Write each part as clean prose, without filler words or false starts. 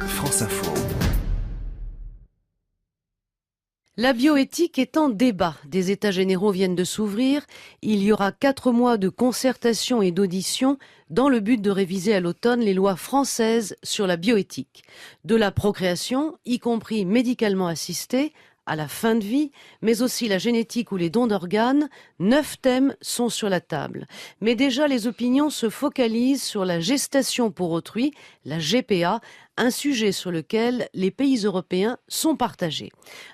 France Info. La bioéthique est en débat. Des états généraux viennent de s'ouvrir. Il y aura 4 mois de concertation et d'audition dans le but de réviser à l'automne les lois françaises sur la bioéthique. De la procréation, y compris médicalement assistée, à la fin de vie, mais aussi la génétique ou les dons d'organes, 9 thèmes sont sur la table. Mais déjà, les opinions se focalisent sur la gestation pour autrui, la GPA, un sujet sur lequel les pays européens sont partagés.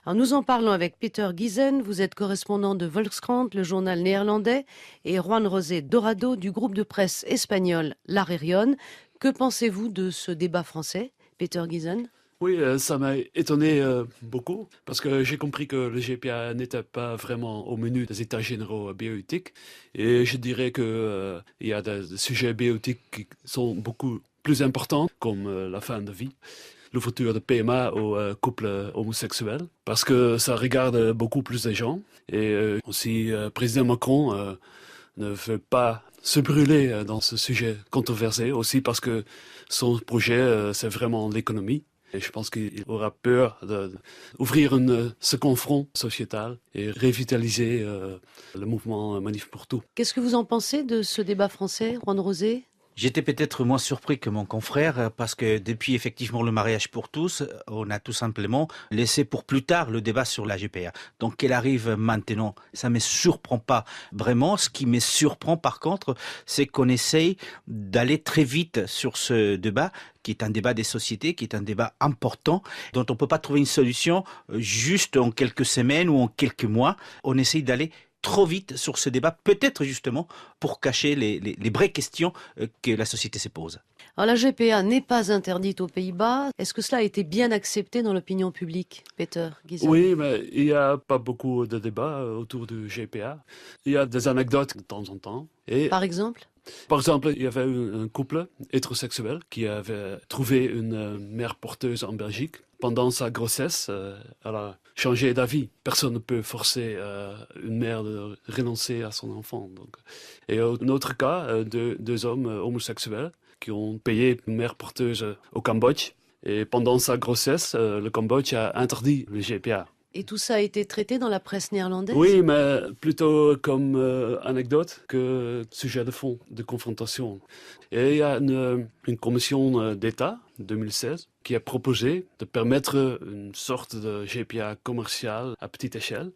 Alors nous en parlons avec Peter Giesen, vous êtes correspondant de Volkskrant, le journal néerlandais, et Juan José Dorado du groupe de presse espagnol La Región. Que pensez-vous de ce débat français, Peter Giesen ? Oui, ça m'a étonné beaucoup parce que j'ai compris que le GPA n'était pas vraiment au menu des états généraux bioéthiques et je dirais que il y a des sujets bioéthiques qui sont beaucoup plus importants comme la fin de vie, l'ouverture de PMA aux couples homosexuels parce que ça regarde beaucoup plus de gens et aussi président Macron ne veut pas se brûler dans ce sujet controversé aussi parce que son projet c'est vraiment l'économie. Et je pense qu'il aura peur d'ouvrir un second front sociétal et revitaliser le mouvement Manif pour tout. Qu'est-ce que vous en pensez de ce débat français, Juan José ? J'étais peut-être moins surpris que mon confrère parce que depuis effectivement le mariage pour tous, on a tout simplement laissé pour plus tard le débat sur la GPA. Donc qu'elle arrive maintenant, ça me surprend pas vraiment. Ce qui me surprend par contre, c'est qu'on essaye d'aller très vite sur ce débat qui est un débat des sociétés, qui est un débat important, dont on peut pas trouver une solution juste en quelques semaines ou en quelques mois. On essaye d'aller trop vite sur ce débat, peut-être justement pour cacher les vraies questions que la société se pose. Alors la GPA n'est pas interdite aux Pays-Bas. Est-ce que cela a été bien accepté dans l'opinion publique, Peter Giesen ? Oui, mais il n'y a pas beaucoup de débats autour du GPA. Il y a des anecdotes de temps en temps. Et Par exemple ? Par exemple, il y avait un couple hétérosexuel qui avait trouvé une mère porteuse en Belgique. Pendant sa grossesse, elle a changé d'avis. Personne ne peut forcer une mère de renoncer à son enfant. Donc. Et un autre cas, deux hommes homosexuels qui ont payé une mère porteuse au Cambodge. Et pendant sa grossesse, le Cambodge a interdit le GPA. Et tout ça a été traité dans la presse néerlandaise ? Oui, mais plutôt comme anecdote que sujet de fond, de confrontation. Et il y a une commission d'État, 2016, qui a proposé de permettre une sorte de GPA commercial à petite échelle,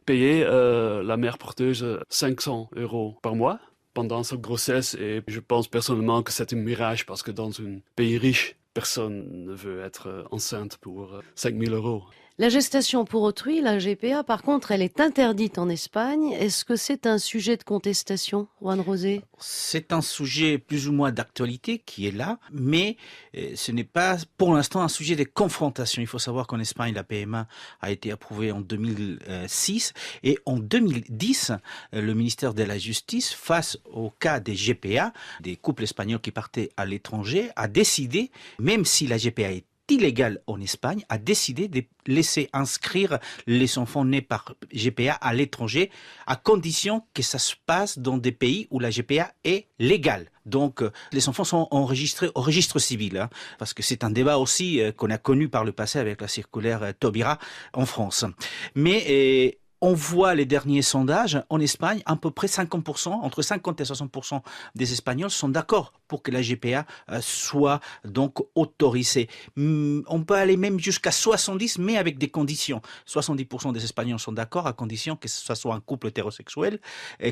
payer la mère porteuse 500 € par mois pendant sa grossesse. Et je pense personnellement que c'est un mirage parce que dans un pays riche, personne ne veut être enceinte pour 5 000 €. La gestation pour autrui, la GPA, par contre, elle est interdite en Espagne. Est-ce que c'est un sujet de contestation, Juan José ? C'est un sujet plus ou moins d'actualité qui est là, mais ce n'est pas pour l'instant un sujet de confrontation. Il faut savoir qu'en Espagne, la PMA a été approuvée en 2006 et en 2010, le ministère de la Justice, face au cas des GPA, des couples espagnols qui partaient à l'étranger, a décidé, même si la GPA est illégal en Espagne, a décidé de laisser inscrire les enfants nés par GPA à l'étranger, à condition que ça se passe dans des pays où la GPA est légale. Donc, les enfants sont enregistrés au registre civil, hein, parce que c'est un débat aussi qu'on a connu par le passé avec la circulaire Taubira en France. Mais on voit les derniers sondages en Espagne, à peu près 50%, entre 50 et 60% des Espagnols sont d'accord pour que la GPA soit donc autorisée. On peut aller même jusqu'à 70, mais avec des conditions. 70% des Espagnols sont d'accord à condition que ce soit un couple hétérosexuel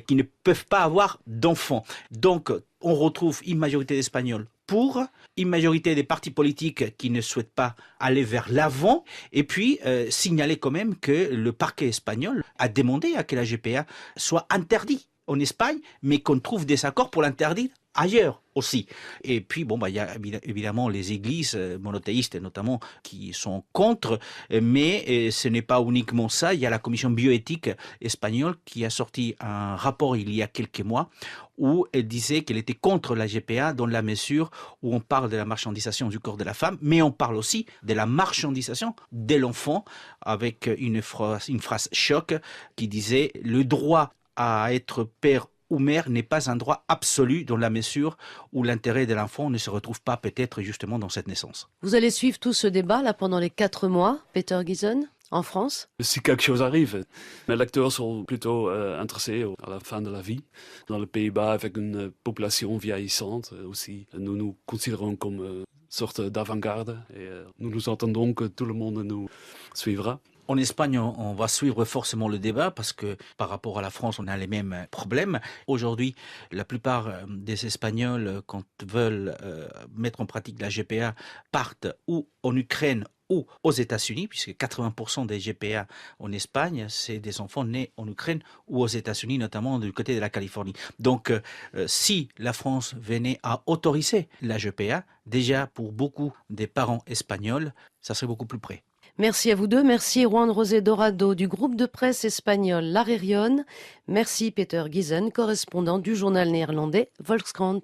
qui ne peuvent pas avoir d'enfants. Donc, on retrouve une majorité d'Espagnols pour, une majorité des partis politiques qui ne souhaitent pas aller vers l'avant, et puis signaler quand même que le parquet espagnol a demandé à que la GPA soit interdite en Espagne, mais qu'on trouve des accords pour l'interdire ailleurs aussi. Et puis, il y a évidemment les églises monothéistes, notamment, qui sont contre, mais ce n'est pas uniquement ça. Il y a la commission bioéthique espagnole qui a sorti un rapport il y a quelques mois où elle disait qu'elle était contre la GPA dans la mesure où on parle de la marchandisation du corps de la femme, mais on parle aussi de la marchandisation de l'enfant, avec une phrase choc qui disait « Le droit à être père ou mère n'est pas un droit absolu dans la mesure où l'intérêt de l'enfant ne se retrouve pas peut-être justement dans cette naissance. Vous allez suivre tout ce débat là pendant les 4 mois, Peter Giesen, en France? Si quelque chose arrive, mes lecteurs sont plutôt intéressés à la fin de la vie. Dans les Pays-Bas, avec une population vieillissante aussi, nous nous considérons comme une sorte d'avant-garde et nous attendons que tout le monde nous suivra. En Espagne, on va suivre forcément le débat parce que par rapport à la France, on a les mêmes problèmes. Aujourd'hui, la plupart des Espagnols, quand ils veulent mettre en pratique la GPA, partent ou en Ukraine ou aux États-Unis, puisque 80% des GPA en Espagne, c'est des enfants nés en Ukraine ou aux États-Unis, notamment du côté de la Californie. Donc, si la France venait à autoriser la GPA, déjà pour beaucoup des parents espagnols, ça serait beaucoup plus près. Merci à vous deux. Merci Juan José Dorado du groupe de presse espagnol La Réunion. Merci Peter Giesen, correspondant du journal néerlandais Volkskrant.